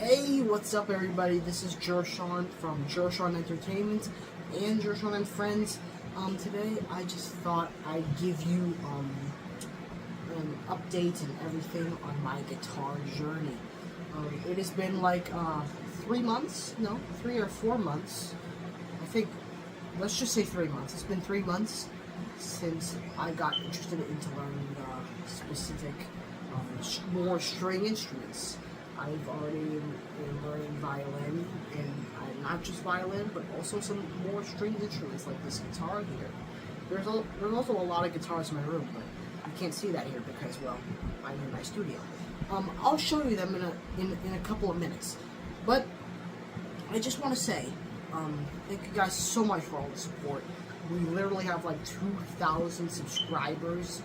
Hey, what's up everybody? This is Jershawn from Jershawn Entertainment and Jershawn and Friends. Today I just thought I'd give you an update and everything on my guitar journey. It has been like 3 months, no, 3 or 4 months. I think, let's just say 3 months. It's been 3 months since I got interested into learning specific more string instruments. I've already been learning violin, and not just violin, but also some more stringed instruments like this guitar here. There's also a lot of guitars in my room, but you can't see that here because, well, I'm in my studio. I'll show you them in a couple of minutes. But I just want to say, thank you guys so much for all the support. We literally have like 2,000 subscribers,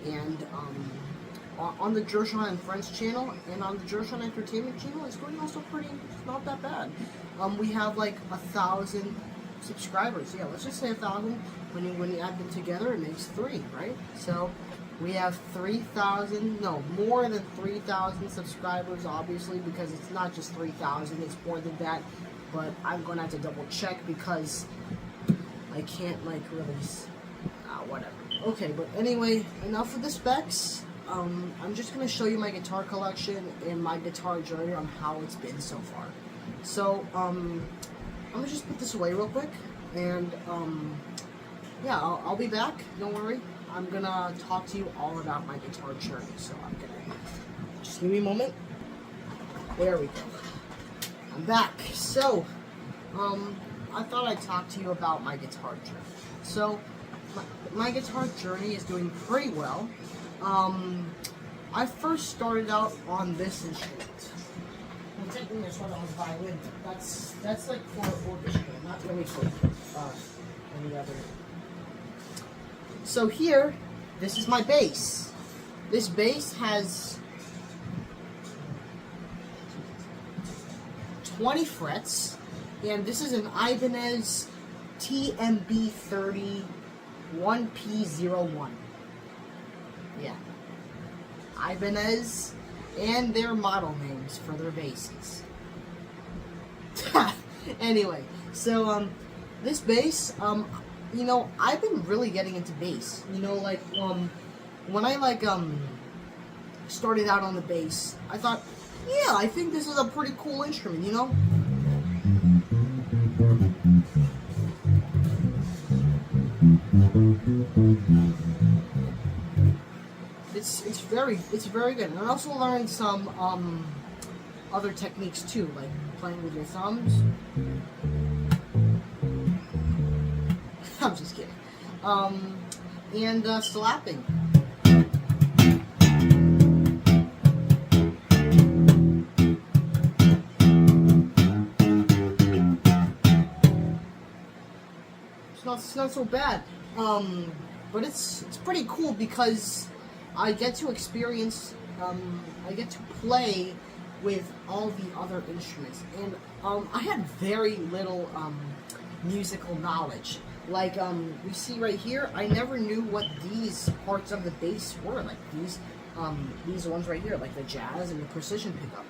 and on the Jershawn and Friends channel and on the Jershawn Entertainment channel, it's doing also it's not that bad. We have like 1,000 subscribers. Yeah, let's just say 1,000. When you add them together, it makes 3, right? So we have 3,000, no, more than 3,000 subscribers, obviously, because it's not just 3,000, it's more than that. But I'm gonna have to double check because I can't like release, whatever. Okay, but anyway, enough of the specs. I'm just going to show you my guitar collection and my guitar journey on how it's been so far. So, I'm going to just put this away real quick, and, yeah, I'll be back, don't worry. I'm going to talk to you all about my guitar journey, so I'm going to, just give me a moment. There we go. I'm back. So, I thought I'd talk to you about my guitar journey. So, my guitar journey is doing pretty well. I first started out on this instrument. Well, technically I started on violin. That's like for orchestra, not really for any other. So here, this is my bass. This bass has 20 frets, and this is an Ibanez TMB30 1P01. Yeah, Ibanez, and their model names for their basses. Anyway, so this bass, you know, I've been really getting into bass. You know, like when I started out on the bass, I thought, yeah, I think this is a pretty cool instrument. You know. It's very good. And I also learned some other techniques too, like playing with your thumbs. I'm just kidding. And slapping. It's not so bad. But it's pretty cool because I get to experience, I get to play with all the other instruments, and I had very little musical knowledge. Like you see right here, I never knew what these parts of the bass were. Like these ones right here, like the jazz and the precision pickup.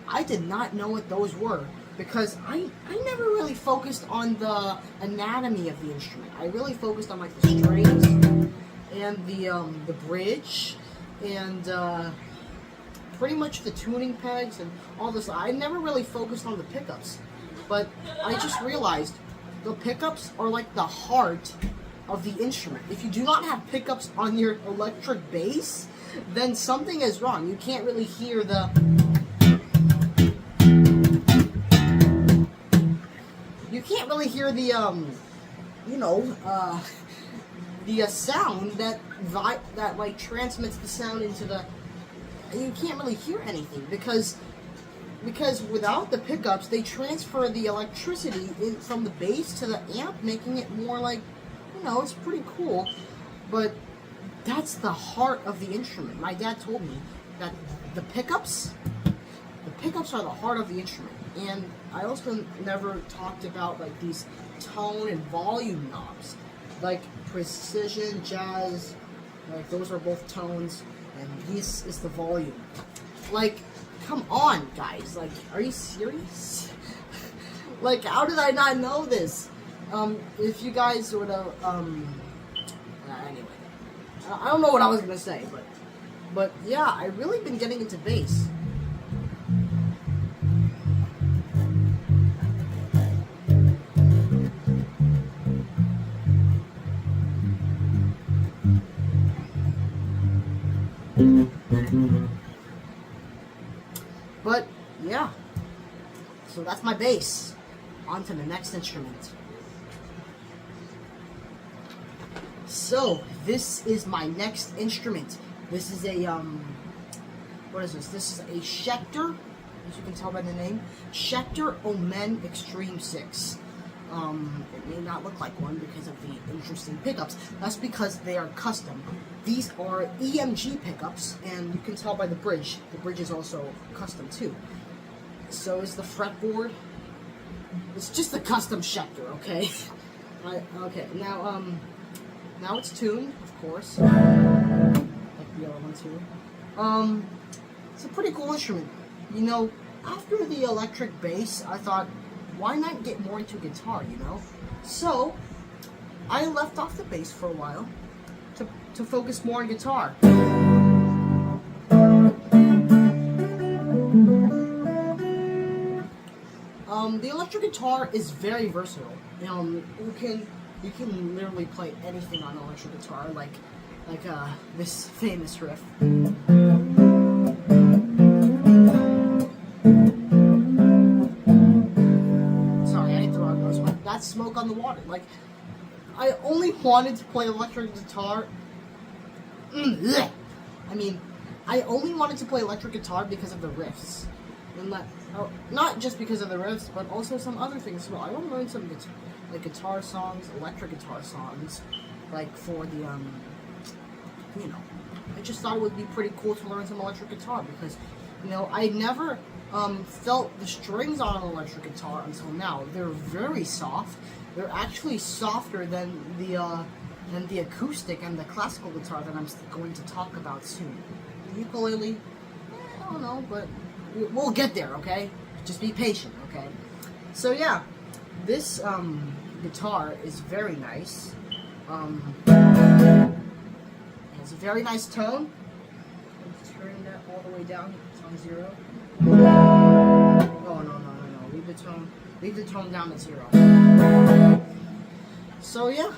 I did not know what those were because I never really focused on the anatomy of the instrument. I really focused on like the strings and the bridge and pretty much the tuning pegs and all this. I never really focused on the pickups, but I just realized the pickups are like the heart of the instrument. If you do not have pickups on your electric bass, then something is wrong. You can't really hear the you know, the sound that like transmits the sound into the. You can't really hear anything because without the pickups, they transfer the electricity from the bass to the amp, making it more like, you know, it's pretty cool. But that's the heart of the instrument. My dad told me that the pickups are the heart of the instrument. And I also never talked about like these tone and volume knobs, like precision, jazz, like those are both tones, and this is the volume. Like come on, guys. Like, are you serious? Like, how did I not know this? If you guys would have, anyway. I don't know what I was gonna say, but yeah, I've really been getting into bass. But yeah, so that's my bass. On to the next instrument. So this is my next instrument. This is a what is this? This is a Schecter, as you can tell by the name, Schecter Omen Extreme 6. It may not look like one because of the interesting pickups. That's because they are custom. These are EMG pickups, and you can tell by the bridge. The bridge is also custom too. So is the fretboard. It's just a custom Schecter, okay? Okay, now it's tuned, of course, like the other one too. It's a pretty cool instrument. You know, after the electric bass, I thought, why not get more into guitar, you know? So, I left off the bass for a while to focus more on guitar. The electric guitar is very versatile. You can literally play anything on electric guitar, like this famous riff. That's Smoke on the Water. Like, I only wanted to play electric guitar. I only wanted to play electric guitar because of the riffs. And not just because of the riffs, but also some other things as well. I want to learn some guitar songs, electric guitar songs, like for the, you know, I just thought it would be pretty cool to learn some electric guitar because, you know, I never felt the strings on an electric guitar until now. They're very soft. They're actually softer than the acoustic and the classical guitar that I'm going to talk about soon. The ukulele, I don't know, but we'll get there, okay? Just be patient, okay? So yeah, this guitar is very nice. It has a very nice tone. Let's turn that all the way down. It's on 0. Oh no. Leave the tone down to 0. So yeah,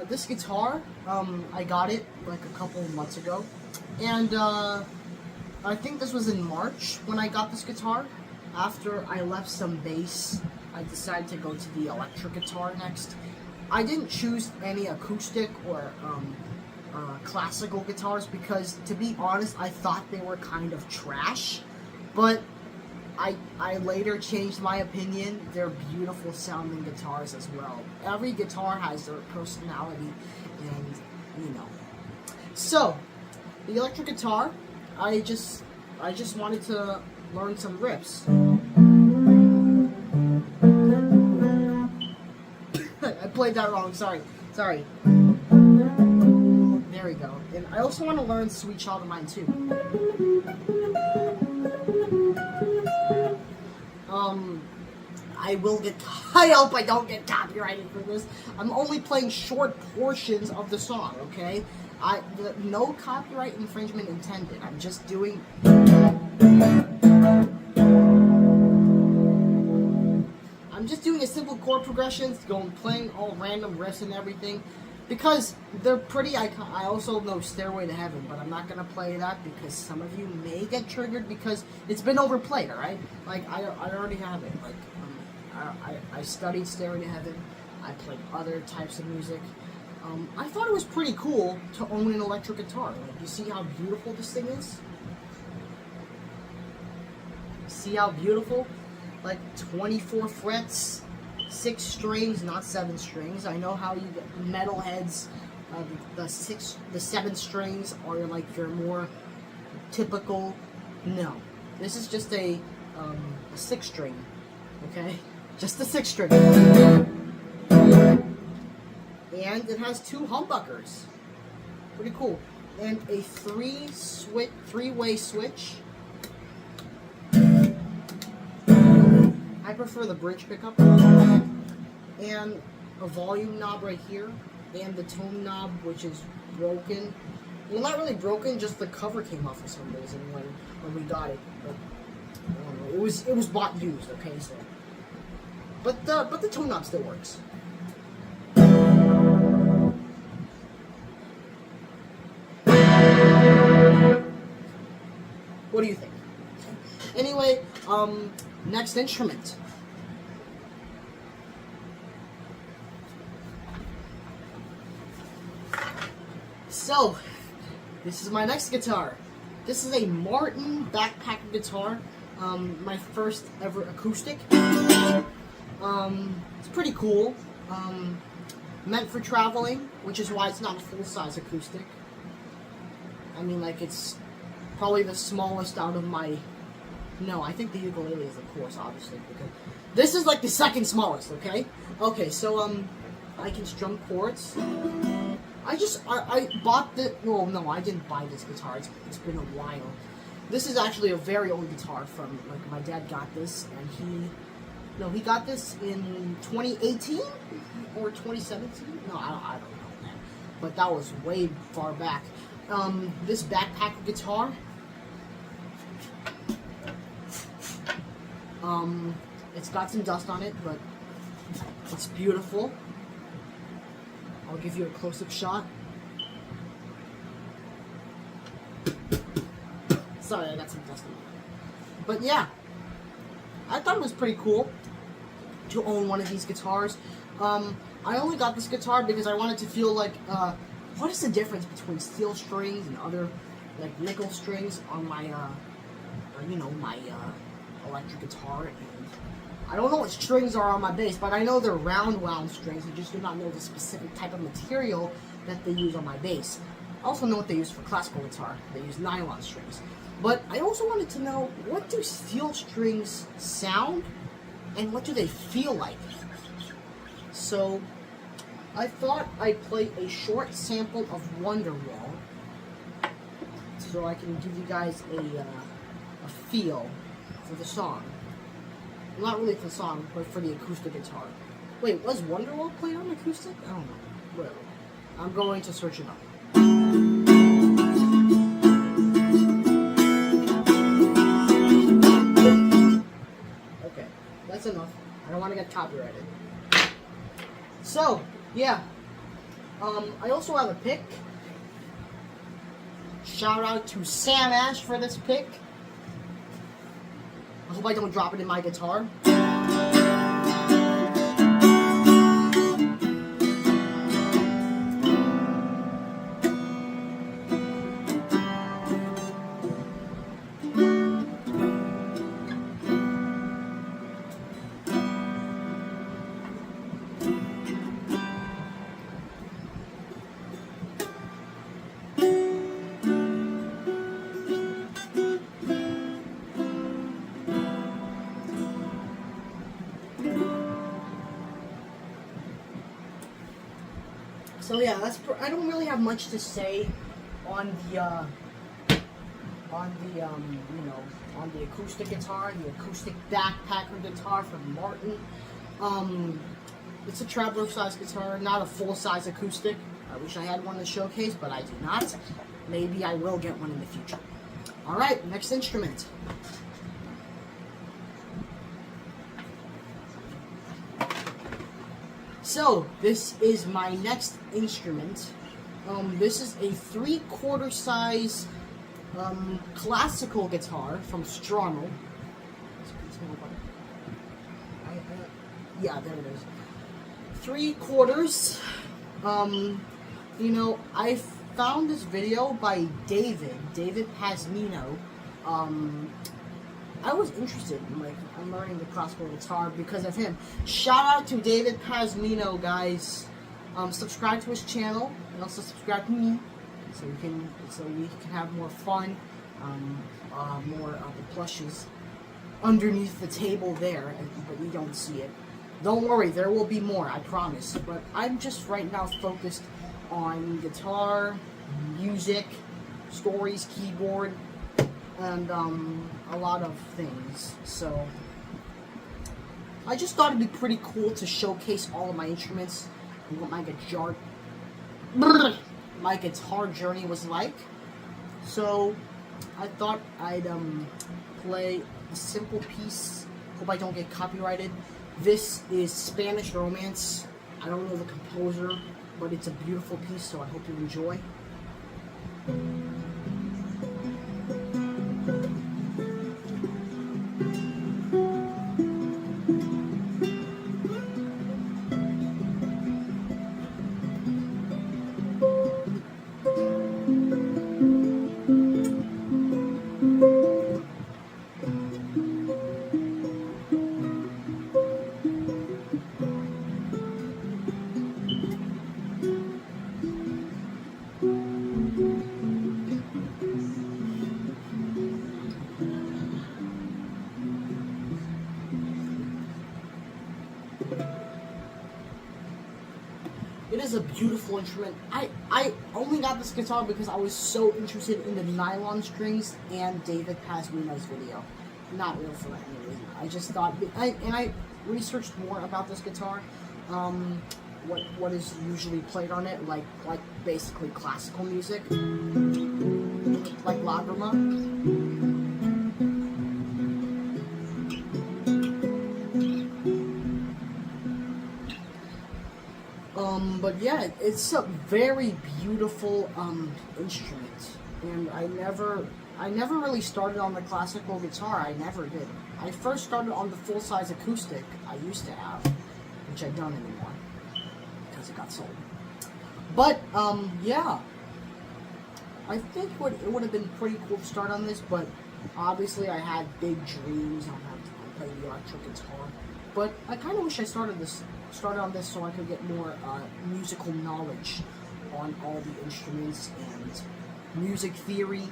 this guitar, I got it like a couple of months ago, and I think this was in March when I got this guitar. After I left some bass, I decided to go to the electric guitar next. I didn't choose any acoustic or classical guitars because, to be honest, I thought they were kind of trash, but I later changed my opinion. They're beautiful sounding guitars as well. Every guitar has their personality, and you know. So, the electric guitar, I just wanted to learn some riffs. I played that wrong, sorry. There we go. And I also want to learn Sweet Child of Mine too. I hope I don't get copyrighted for this. I'm only playing short portions of the song, okay? No copyright infringement intended. I'm just doing... I'm just doing a simple chord progressions, playing all random riffs and everything, because they're pretty. I also know Stairway to Heaven, but I'm not gonna play that because some of you may get triggered because it's been overplayed. All right, like I already have it. Like I studied Stairway to Heaven. I played other types of music. I thought it was pretty cool to own an electric guitar. Like, you see how beautiful this thing is? See how beautiful? Like 24 frets, 6 strings, not 7 strings. I know how you get metalheads. The 7 strings are like your more typical. No, this is just a 6 string. Okay, just a 6 string. And it has 2 humbuckers. Pretty cool. and a three-way switch. I prefer the bridge pickup, and a volume knob right here, and the tone knob, which is broken. Well, not really broken, just the cover came off for some reason when we got it. But I don't know, it was bought used, okay, so. But the tone knob still works. What do you think? Anyway, next instrument. So, this is my next guitar. This is a Martin backpacker guitar. My first ever acoustic. It's pretty cool. Meant for traveling, which is why it's not a full-size acoustic. I mean, like, it's probably the smallest out of my... No, I think the ukulele is, of course, obviously, because this is like the second smallest, okay? Okay, so, I can strum chords. I bought the... Well, no, I didn't buy this guitar. It's been a while. This is actually a very old guitar from, like, my dad got this, and he got this in 2018 or 2017? No, I don't know, man. But that was way far back. This backpacker guitar, it's got some dust on it, but it's beautiful. I'll give you a close-up shot. Sorry, I got some dust on it. But yeah, I thought it was pretty cool to own one of these guitars. I only got this guitar because I wanted to feel like, what is the difference between steel strings and other, like, nickel strings on my, my electric guitar. And I don't know what strings are on my bass, but I know they're round wound strings. I just do not know the specific type of material that they use on my bass. I also know what they use for classical guitar. They use nylon strings. But I also wanted to know, what do steel strings sound, and what do they feel like? So, I thought I'd play a short sample of Wonderwall, so I can give you guys a feel for the song. Not really for the song, but for the acoustic guitar. Wait, was Wonderwall played on acoustic? I don't know. Whatever. I'm going to search it up. Okay, that's enough. I don't want to get copyrighted. So, yeah. I also have a pick. Shout out to Sam Ash for this pick. I hope I don't drop it in my guitar. So yeah, I don't really have much to say on the on the acoustic guitar, the acoustic backpacker guitar from Martin. It's a traveler size guitar, not a full size acoustic. I wish I had one to showcase, but I do not. Maybe I will get one in the future. All right, next instrument. So, this is my next instrument. This is a 3/4 size classical guitar from Stronel. Yeah, there it is. 3/4. I found this video by David Pasmino. I was interested in learning the classical guitar because of him. Shout out to David Pasmino, guys. Subscribe to his channel and also subscribe to me so you can have more fun, more of the plushes underneath the table there, but you don't see it. Don't worry, there will be more, I promise. But I'm just right now focused on guitar, music, stories, keyboard, and a lot of things. So I just thought it'd be pretty cool to showcase all of my instruments and what my guitar journey was like. So I thought I'd play a simple piece. Hope I don't get copyrighted. This is Spanish Romance. I don't know the composer, but it's a beautiful piece, so I hope you enjoy. It is a beautiful instrument. I only got this guitar because I was so interested in the nylon strings and David Pazmina's video. Not real for any reason. I just thought, I researched more about this guitar. What is usually played on it, like basically classical music, like Lagrima. But yeah, it's a very beautiful instrument, and I never really started on the classical guitar. I never did. I first started on the full-size acoustic I used to have, which I don't anymore because it got sold. But yeah, I think it would have been pretty cool to start on this, but obviously I had big dreams on how to play the electric guitar. But I kind of wish I started on this so I could get more musical knowledge on all the instruments and music theory.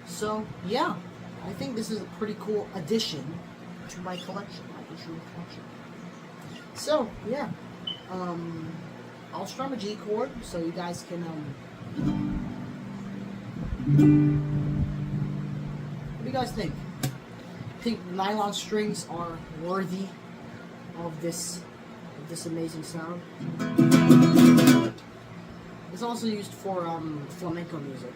So yeah, I think this is a pretty cool addition to my collection, my instrument collection. So yeah, I'll strum a G chord so you guys can what do you guys think? Think nylon strings are worthy of this amazing sound? It's also used for flamenco music.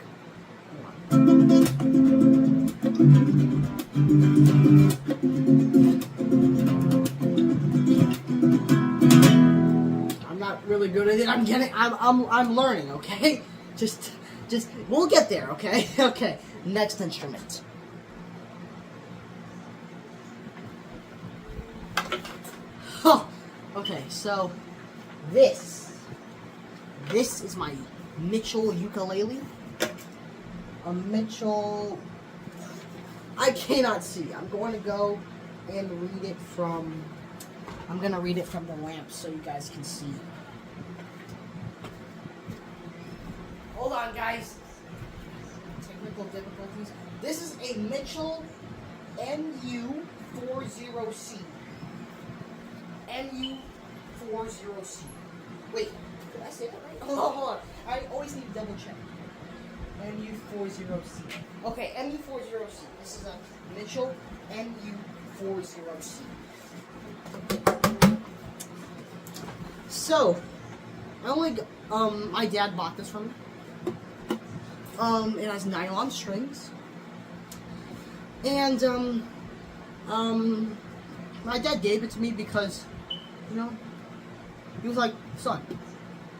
I'm not really good at it. I'm learning, okay? Just we'll get there, okay? Okay, next instrument. Oh, okay, so this is my Mitchell ukulele. A Mitchell, I cannot see. I'm going to go and read it from the lamp so you guys can see. Hold on, guys. Technical difficulties. This is a Mitchell NU40C. NU40C. Wait, did I say that right? Hold on. I always need to double check. NU40C. Okay, NU40C. This is a Mitchell NU40C. So, my dad bought this from me. It has nylon strings. And, my dad gave it to me because, you know, he was like, son,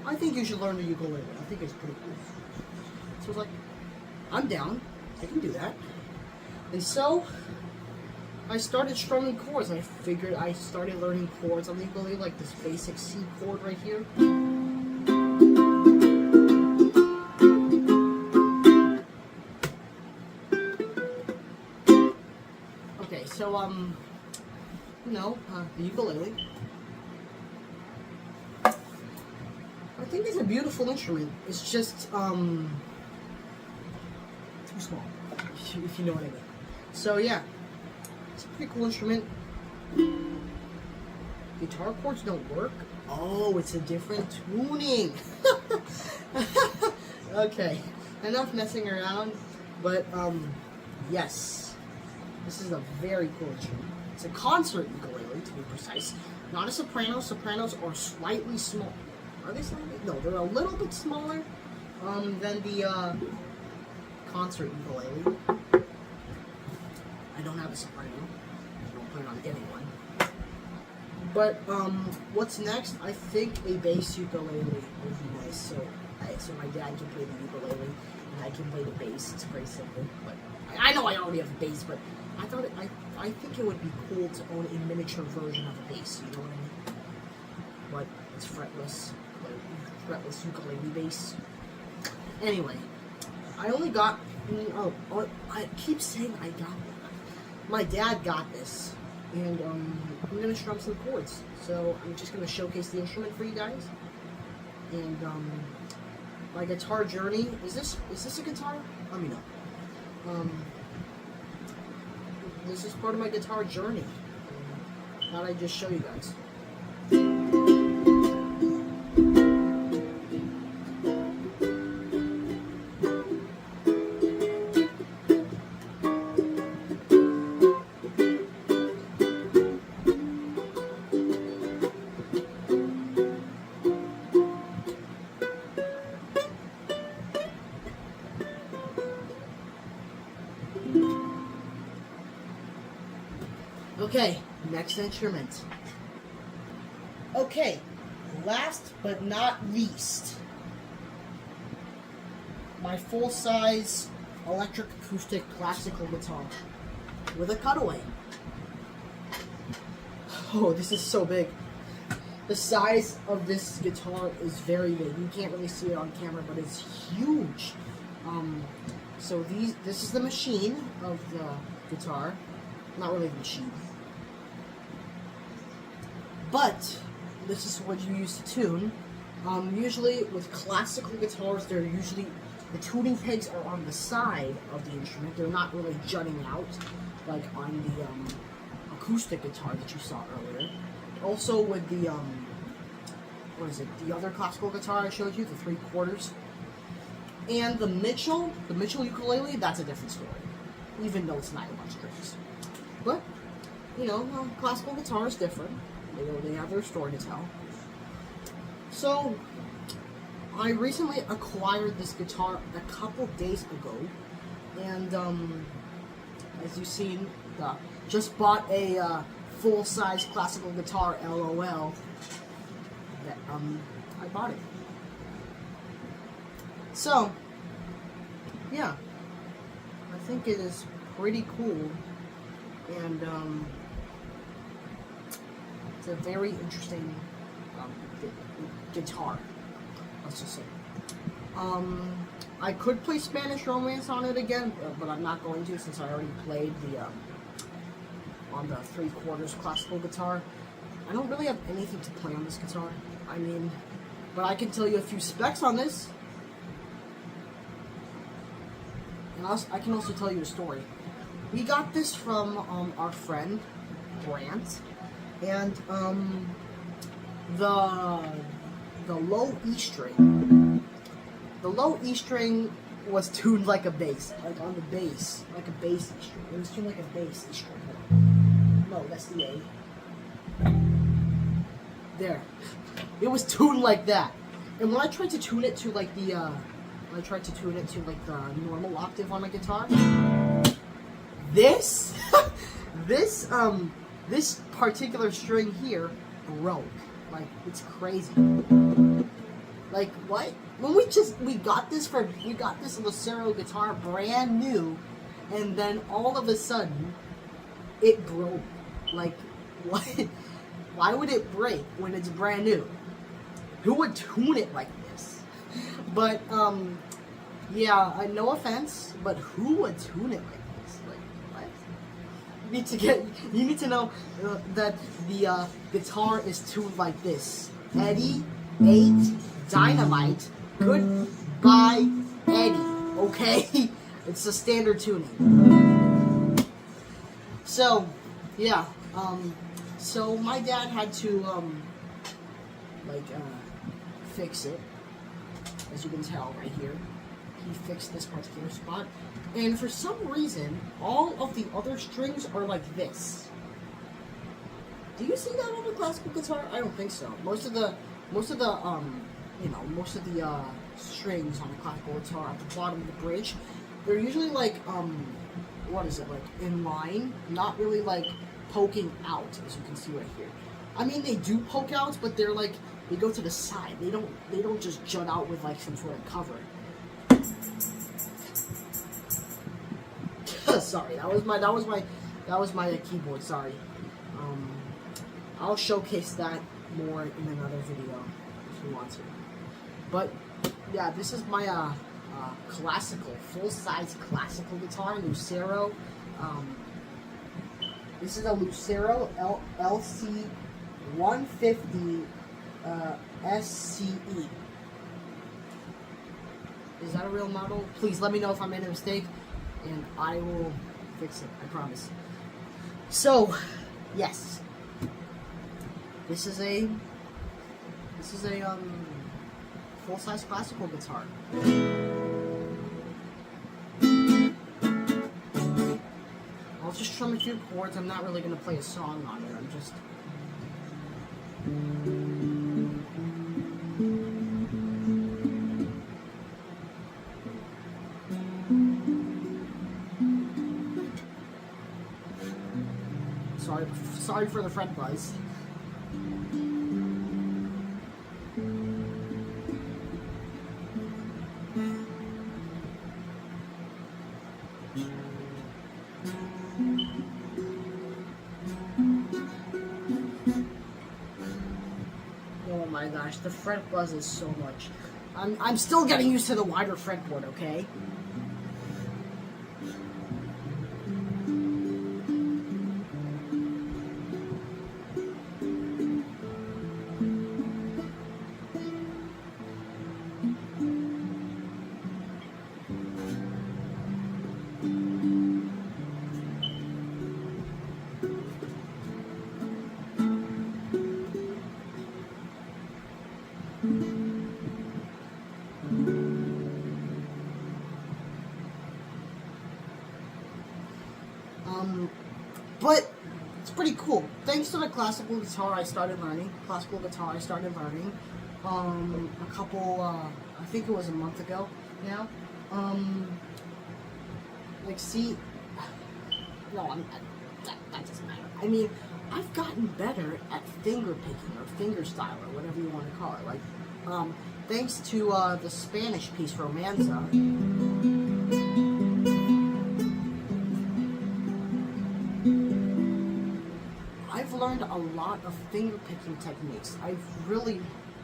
I think you should learn the ukulele. I think it's pretty cool. So I was like, I'm down. I can do that. And so, I started strumming chords. I figured I started learning chords on the ukulele, like this basic C chord right here. Okay, so, the ukulele. I think it's a beautiful instrument. It's just, too small, if you know what I mean. So, yeah. It's a pretty cool instrument. Guitar chords don't work. Oh, it's a different tuning. Okay. enough messing around. But yes, this is a very cool instrument. It's a concert ukulele, to be precise. Not a soprano. Sopranos are slightly small. Are they slightly? No, they're a little bit smaller than the concert ukulele. I don't have a soprano. I don't plan on getting one. But what's next? I think a bass ukulele would be nice. So my dad can play the ukulele and I can play the bass. It's very simple. But I know I already have a bass, but I thought I think it would be cool to own a miniature version of a bass. You know what I mean? But it's fretless, fretless ukulele bass. Anyway, I only got. I keep saying I got one. My dad got this, and I'm gonna strum some chords. So I'm just gonna showcase the instrument for you guys. And my guitar journey. Is this a guitar? Let me know. This is part of my guitar journey. Thought I'd just show you guys. Okay, next instrument. Okay, last but not least, my full-size electric acoustic classical guitar with a cutaway. Oh, this is so big. The size of this guitar is very big. You can't really see it on camera, but it's huge. So this is the machine of the guitar. Not really the machine. But this is what you use to tune. Usually with classical guitars, they're usually, the tuning pegs are on the side of the instrument. They're not really jutting out like on the acoustic guitar that you saw earlier. Also with the, what is it, the other classical guitar I showed you, the 3/4. And the Mitchell ukulele, that's a different story. Even though it's not a bunch of strings. But, you know, classical guitar is different. They have their story to tell. So, I recently acquired this guitar a couple days ago, and as you've seen, just bought a full-size classical guitar. LOL. That I bought it. So, yeah, I think it is pretty cool, and it's a very interesting guitar, let's just say. I could play Spanish Romance on it again, but I'm not going to since I already played on the 3/4 classical guitar. I don't really have anything to play on this guitar. I mean, but I can tell you a few specs on this. And I can also tell you a story. We got this from our friend, Grant. And the low E string. The low E string was tuned like a bass, like on the bass, like a bass E string. It was tuned like a bass E string. No, that's the A. There. It was tuned like that. And when I tried to tune it to like the normal octave on a guitar, this this particular string here broke. Like, it's crazy. Like, what? When we got this Lucero guitar brand new, and then all of a sudden it broke. Like, what? Why would it break when it's brand new? Who would tune it like this? But yeah, no offense, but who would tune it like this? Like, what? You need to know that the guitar is tuned like this. Eddie 8 Dynamite. Goodbye, Eddie. Okay, it's a standard tuning. So, yeah. So my dad had to fix it, as you can tell right here. he fixed this particular spot. And for some reason, all of the other strings are like this. Do you see that on the classical guitar? I don't think so. Most of the strings on the classical guitar at the bottom of the bridge, they're usually like, what is it, like in line, not really like poking out, as you can see right here. I mean, they do poke out, but they're like, they go to the side. They don't just jut out with like some sort of cover. Sorry, that was my keyboard. Sorry. I'll showcase that more in another video if you want to. But yeah, this is my classical, full-size classical guitar, Lucero. This is a Lucero LC 150 SCE. Is that a real model? Please let me know if I made a mistake, and I will fix it. I promise. So, yes, this is a full-size classical guitar. I'll just strum a few chords. I'm not really going to play a song on it. I'm just... Sorry for the fret buzz. Oh my gosh, the fret buzz is so much. I'm still getting used to the wider fretboard, okay? But it's pretty cool. Thanks to the classical guitar I started learning. A couple, I think it was a month ago now. Like, see, no, that doesn't matter. I mean, I've gotten better at finger picking or finger style or whatever you want to call it. Like, thanks to the Spanish piece Romanza. I've learned a lot of finger picking techniques. I've really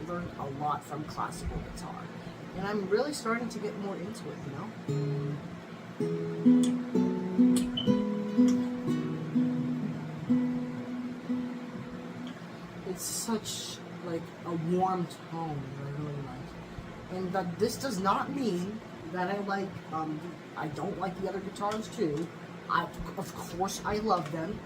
learned a lot from classical guitar, and I'm really starting to get more into it, you know? It's such like a warm tone that I really like. And that this does not mean that I don't like the other guitars too. Of course I love them.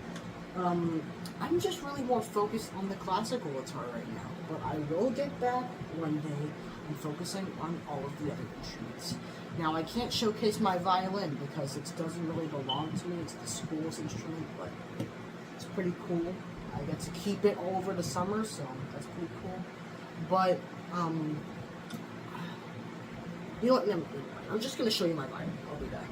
I'm just really more focused on the classical guitar right now, but I will get back one day and focusing on all of the other instruments. Now, I can't showcase my violin because it doesn't really belong to me. It's the school's instrument, but it's pretty cool. I get to keep it all over the summer, so that's pretty cool. But, you know what? No, I'm just going to show you my violin. I'll be back.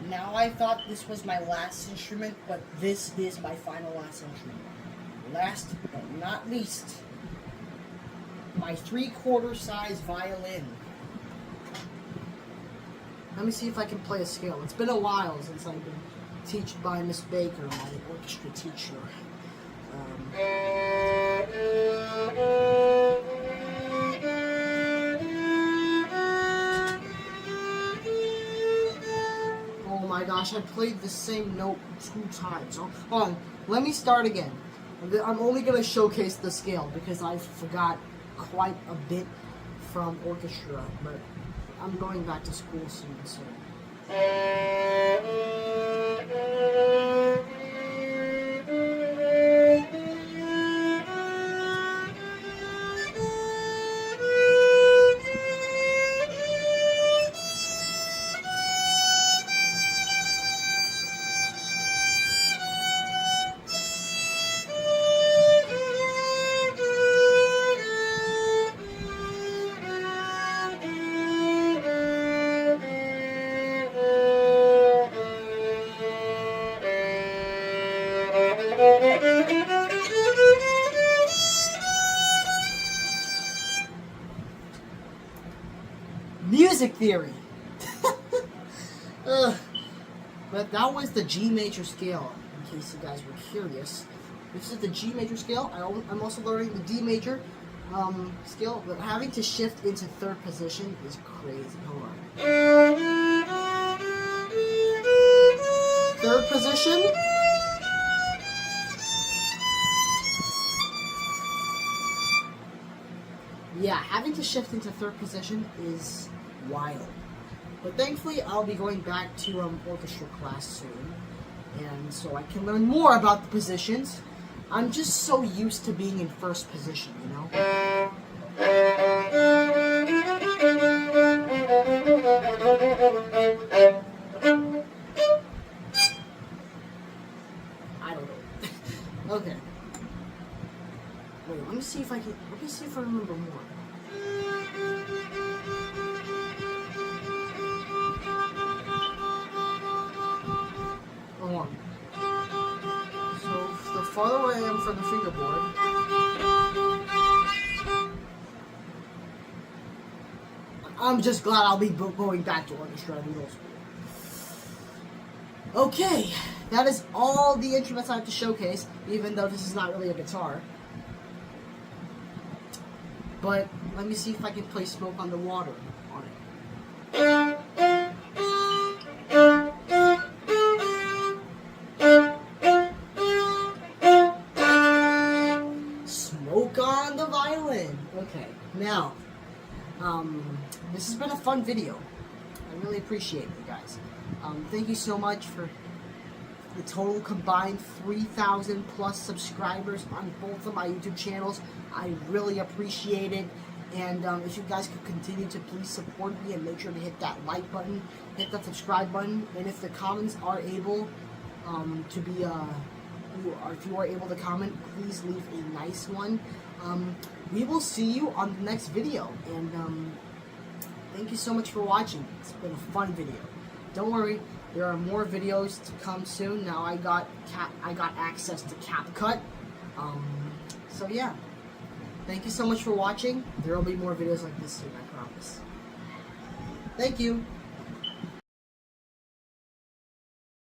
Now, I thought this was my last instrument, but this is my final last instrument. Last but not least, my 3/4 size violin. Let me see if I can play a scale. It's been a while since I've been taught by Miss Baker, my orchestra teacher. Oh my gosh, I played the same note 2 times. Oh, hold on, let me start again. I'm only going to showcase the scale because I forgot quite a bit from orchestra, but I'm going back to school soon, so. music theory. But that was the G major scale, in case you guys were curious. This is the G major scale. I'm also learning the D major scale, but having to shift into third position is crazy. Hold on. Third position. Yeah, having to shift into third position is wild. But thankfully, I'll be going back to orchestra class soon, and so I can learn more about the positions. I'm just so used to being in first position, you know? I don't know. Okay. Wait, let me see if I remember more. Hold on. So, the farther away I am from the fingerboard, I'm just glad I'll be going back to orchestra in middle school. Okay, that is all the instruments I have to showcase, even though this is not really a guitar. But let me see if I can play Smoke on the Water on it. Smoke on the violin. Okay, now, this has been a fun video. I really appreciate it, guys. Thank you so much for the total combined 3,000 plus subscribers on both of my YouTube channels. I really appreciate it. And if you guys could continue to please support me and make sure to hit that like button, hit that subscribe button, and if the comments are able to be, if you are able to comment, please leave a nice one. We will see you on the next video, and thank you so much for watching. It's been a fun video. Don't worry, there are more videos to come soon. Now I got access to CapCut. So yeah. Thank you so much for watching. There will be more videos like this soon, I promise. Thank you.